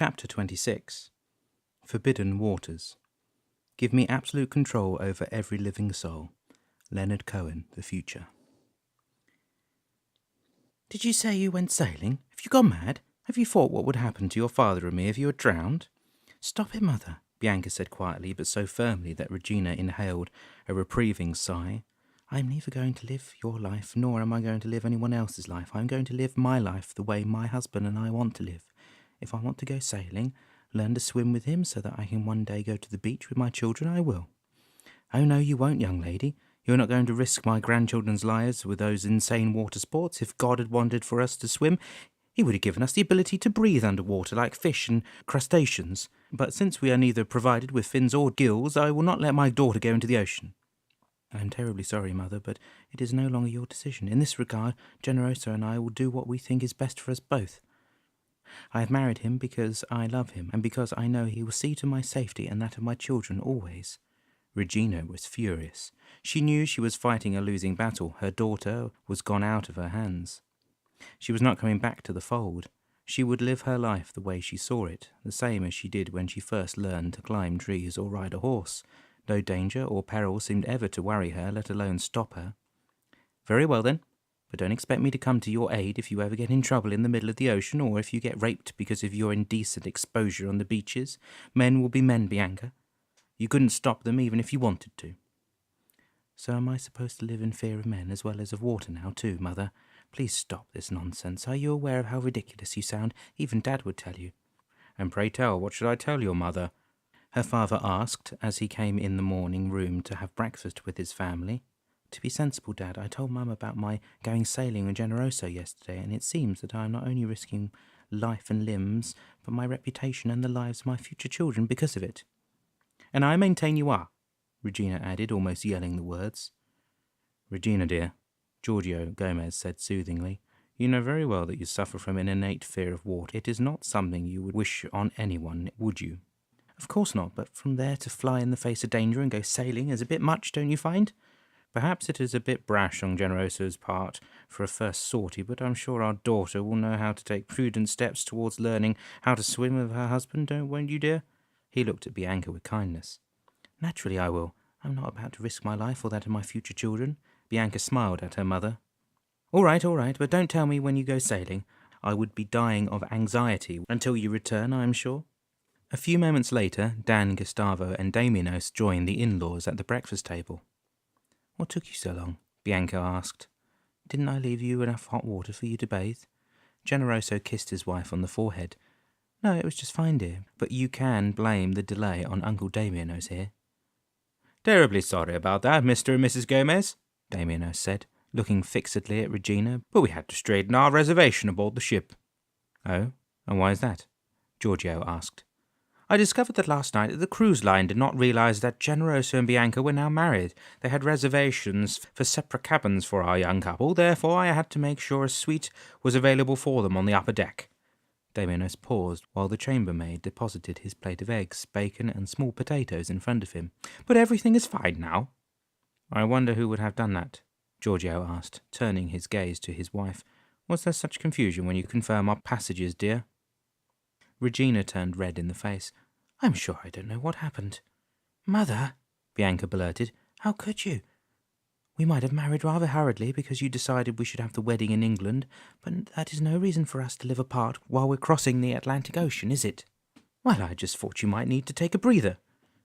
Chapter 26. Forbidden Waters. Give me absolute control over every living soul. Leonard Cohen, the future. Did you say you went sailing? Have you gone mad? Have you thought what would happen to your father and me if you were drowned? Stop it, Mother, Bianca said quietly, but so firmly that Regina inhaled a reproving sigh. I am neither going to live your life, nor am I going to live anyone else's life. I am going to live my life the way my husband and I want to live. If I want to go sailing, learn to swim with him so that I can one day go to the beach with my children, I will. Oh no, you won't, young lady. You're not going to risk my grandchildren's lives with those insane water sports. If God had wanted for us to swim, he would have given us the ability to breathe underwater like fish and crustaceans. But since we are neither provided with fins or gills, I will not let my daughter go into the ocean. I am terribly sorry, Mother, but it is no longer your decision. In this regard, Generoso and I will do what we think is best for us both. I have married him because I love him, and because I know he will see to my safety and that of my children always. Regina was furious. She knew she was fighting a losing battle. Her daughter was gone out of her hands. She was not coming back to the fold. She would live her life the way she saw it, the same as she did when she first learned to climb trees or ride a horse. No danger or peril seemed ever to worry her, let alone stop her. Very well then, but don't expect me to come to your aid if you ever get in trouble in the middle of the ocean, or if you get raped because of your indecent exposure on the beaches. Men will be men, Bianca. You couldn't stop them even if you wanted to. So am I supposed to live in fear of men as well as of water now too, Mother? Please stop this nonsense. Are you aware of how ridiculous you sound? Even Dad would tell you. And pray tell, what should I tell your mother? Her father asked as he came in the morning room to have breakfast with his family. To be sensible, Dad, I told Mum about my going sailing with Generoso yesterday, and it seems that I am not only risking life and limbs, but my reputation and the lives of my future children because of it. And I maintain you are, Regina added, almost yelling the words. Regina, dear, Giorgio Gomez said soothingly, you know very well that you suffer from an innate fear of water. It is not something you would wish on anyone, would you? Of course not, but from there to fly in the face of danger and go sailing is a bit much, don't you find? Perhaps it is a bit brash on Generoso's part for a first sortie, but I'm sure our daughter will know how to take prudent steps towards learning how to swim with her husband, won't you, dear? He looked at Bianca with kindness. Naturally I will. I'm not about to risk my life or that of my future children. Bianca smiled at her mother. All right, but don't tell me when you go sailing. I would be dying of anxiety until you return, I am sure. A few moments later, Dan, Gustavo, and Damianos joined the in-laws at the breakfast table. What took you so long? Bianca asked. Didn't I leave you enough hot water for you to bathe? Generoso kissed his wife on the forehead. No, it was just fine, dear, but you can blame the delay on Uncle Damianos here. Terribly sorry about that, Mr. and Mrs. Gomez, Damianos said, looking fixedly at Regina, but we had to straighten our reservation aboard the ship. Oh, and why is that? Giorgio asked. I discovered that last night that the cruise line did not realize that Generoso and Bianca were now married. They had reservations for separate cabins for our young couple, therefore I had to make sure a suite was available for them on the upper deck. Damianos paused while the chambermaid deposited his plate of eggs, bacon, and small potatoes in front of him. But everything is fine now. I wonder who would have done that, Giorgio asked, turning his gaze to his wife. Was there such confusion when you confirm our passages, dear? Regina turned red in the face. I'm sure I don't know what happened. Mother, Bianca blurted, how could you? We might have married rather hurriedly because you decided we should have the wedding in England, but that is no reason for us to live apart while we're crossing the Atlantic Ocean, is it? Well, I just thought you might need to take a breather.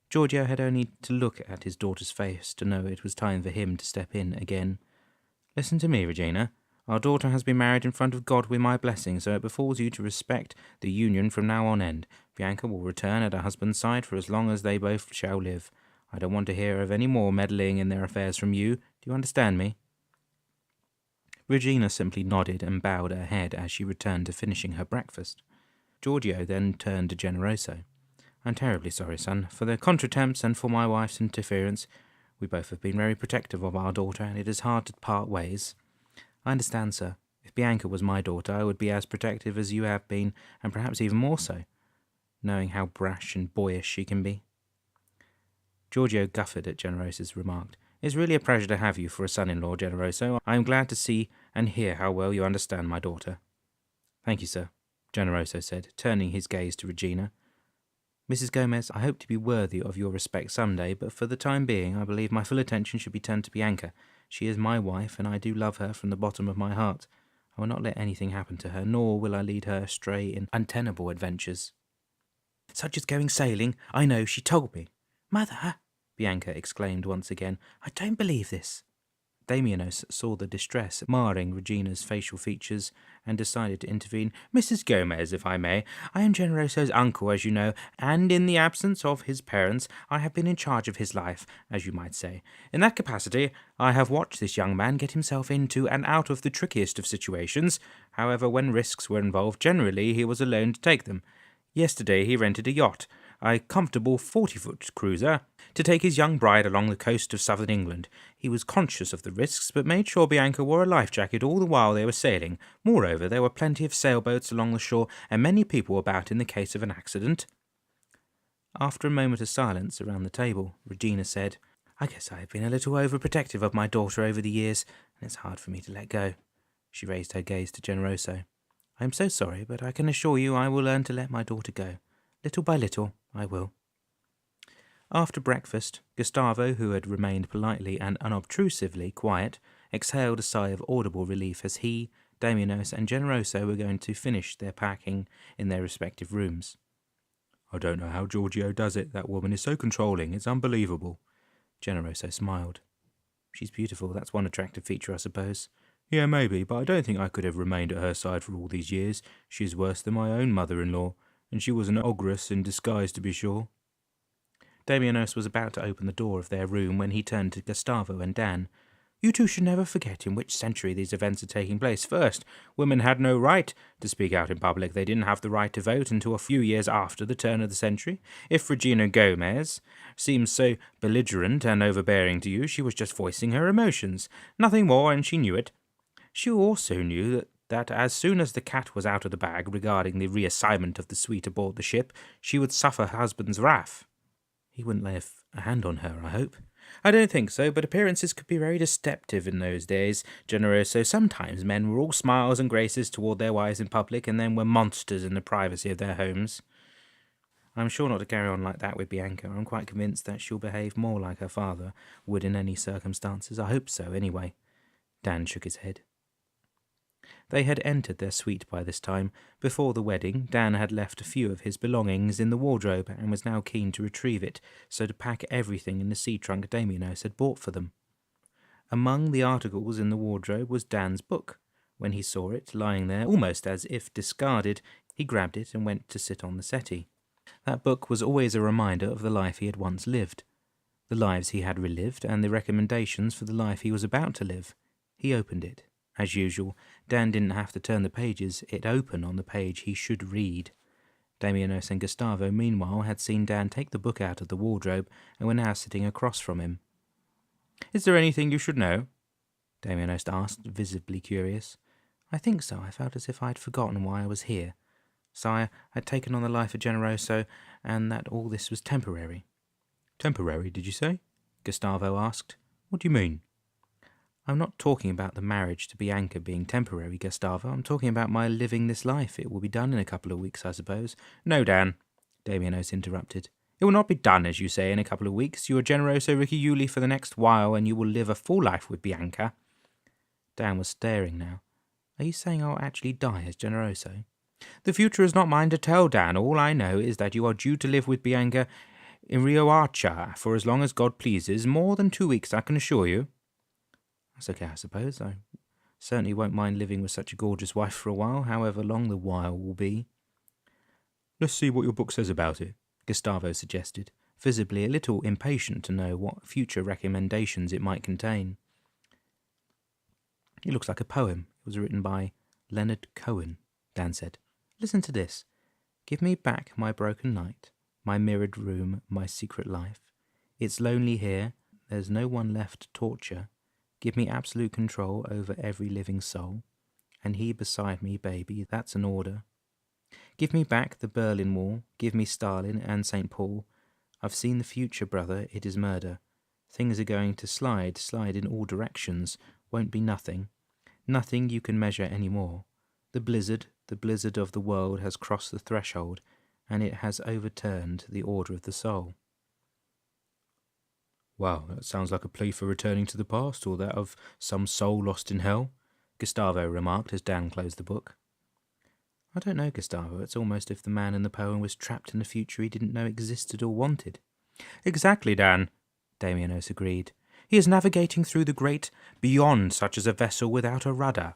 Giorgio had only to look at his daughter's face to know it was time for him to step in again. Listen to me, Regina. Our daughter has been married in front of God with my blessing, so it befalls you to respect the union from now on end. Bianca will return at her husband's side for as long as they both shall live. I don't want to hear of any more meddling in their affairs from you. Do you understand me? Regina simply nodded and bowed her head as she returned to finishing her breakfast. Giorgio then turned to Generoso. I'm terribly sorry, son, for the contretemps and for my wife's interference. We both have been very protective of our daughter, and it is hard to part ways. I understand, sir. If Bianca was my daughter, I would be as protective as you have been, and perhaps even more so, knowing how brash and boyish she can be. Giorgio guffawed at Generoso's remark. It is really a pleasure to have you for a son-in-law, Generoso. I am glad to see and hear how well you understand my daughter. Thank you, sir. Generoso said, turning his gaze to Regina. Mrs. Gomez, I hope to be worthy of your respect some day, but for the time being I believe my full attention should be turned to Bianca. She is my wife, and I do love her from the bottom of my heart. I will not let anything happen to her, nor will I lead her astray in untenable adventures. Such as going sailing, I know, she told me. Mother, Bianca exclaimed once again, I don't believe this. Damianos saw the distress marring Regina's facial features and decided to intervene. Mrs. Gomez, if I may, I am Generoso's uncle, as you know, and in the absence of his parents, I have been in charge of his life, as you might say. In that capacity, I have watched this young man get himself into and out of the trickiest of situations. However, when risks were involved, generally he was alone to take them. Yesterday he rented a yacht, a comfortable 40-foot cruiser, to take his young bride along the coast of southern England. He was conscious of the risks, but made sure Bianca wore a life jacket all the while they were sailing. Moreover, there were plenty of sailboats along the shore, and many people about in the case of an accident. After a moment of silence around the table, Regina said, I guess I have been a little overprotective of my daughter over the years, and it's hard for me to let go. She raised her gaze to Generoso. I am so sorry, but I can assure you I will learn to let my daughter go. Little by little, I will. After breakfast, Gustavo, who had remained politely and unobtrusively quiet, exhaled a sigh of audible relief as he, Damianos, and Generoso were going to finish their packing in their respective rooms. I don't know how Giorgio does it. That woman is so controlling. It's unbelievable. Generoso smiled. She's beautiful. That's one attractive feature, I suppose. Yeah, maybe, but I don't think I could have remained at her side for all these years. She is worse than my own mother-in-law, and she was an ogress in disguise, to be sure. Damianos was about to open the door of their room when he turned to Gustavo and Dan. You two should never forget in which century these events are taking place. First, women had no right to speak out in public. They didn't have the right to vote until a few years after the turn of the century. If Regina Gomez seems so belligerent and overbearing to you, she was just voicing her emotions. Nothing more, and she knew it. She also knew that as soon as the cat was out of the bag regarding the reassignment of the suite aboard the ship, she would suffer her husband's wrath. He wouldn't lay a hand on her, I hope. I don't think so, but appearances could be very deceptive in those days, Generoso. Sometimes men were all smiles and graces toward their wives in public, and then were monsters in the privacy of their homes. I'm sure not to carry on like that with Bianca. I'm quite convinced that she'll behave more like her father would in any circumstances. I hope so, anyway. Dan shook his head. They had entered their suite by this time. Before the wedding, Dan had left a few of his belongings in the wardrobe and was now keen to retrieve it, so to pack everything in the sea trunk Damianos had bought for them. Among the articles in the wardrobe was Dan's book. When he saw it, lying there, almost as if discarded, he grabbed it and went to sit on the settee. That book was always a reminder of the life he had once lived, the lives he had relived, and the recommendations for the life he was about to live. He opened it. As usual, Dan didn't have to turn the pages. It opened on the page he should read. Damianos and Gustavo, meanwhile, had seen Dan take the book out of the wardrobe and were now sitting across from him. Is there anything you should know? Damianos asked, visibly curious. I think so. I felt as if I had forgotten why I was here. Sire had taken on the life of Generoso, and that all this was temporary. Temporary, did you say? Gustavo asked. What do you mean? I'm not talking about the marriage to Bianca being temporary, Gustavo. I'm talking about my living this life. It will be done in a couple of weeks, I suppose. No, Dan, Damianos interrupted. It will not be done, as you say, in a couple of weeks. You are Generoso Ricciulli for the next while, and you will live a full life with Bianca. Dan was staring now. Are you saying I'll actually die as Generoso? The future is not mine to tell, Dan. All I know is that you are due to live with Bianca in Rio Archa for as long as God pleases. More than 2 weeks, I can assure you. That's okay, I suppose. I certainly won't mind living with such a gorgeous wife for a while, however long the while will be. Let's see what your book says about it, Gustavo suggested, visibly a little impatient to know what future recommendations it might contain. It looks like a poem. It was written by Leonard Cohen, Dan said. Listen to this. Give me back my broken night, my mirrored room, my secret life. It's lonely here. There's no one left to torture. Give me absolute control over every living soul. And he beside me, baby, that's an order. Give me back the Berlin Wall. Give me Stalin and St. Paul. I've seen the future, brother. It is murder. Things are going to slide in all directions. Won't be nothing. Nothing you can measure any more. The blizzard, The blizzard of the world has crossed the threshold, and it has overturned the order of the soul. Wow, that sounds like a plea for returning to the past, or that of some soul lost in hell, Gustavo remarked as Dan closed the book. I don't know, Gustavo. It's almost as if the man in the poem was trapped in a future he didn't know existed or wanted. Exactly, Dan, Damianos agreed. He is navigating through the great beyond, such as a vessel without a rudder.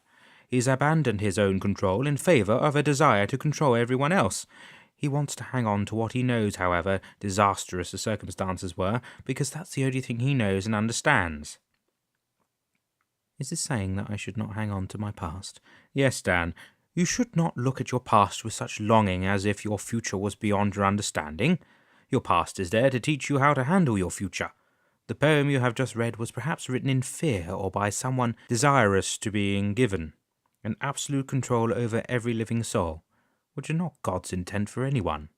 He's abandoned his own control in favour of a desire to control everyone else. He wants to hang on to what he knows, however disastrous the circumstances were, because that's the only thing he knows and understands. Is this saying that I should not hang on to my past? Yes, Dan. You should not look at your past with such longing as if your future was beyond your understanding. Your past is there to teach you how to handle your future. The poem you have just read was perhaps written in fear or by someone desirous to being given an absolute control over every living soul, which is not God's intent for anyone.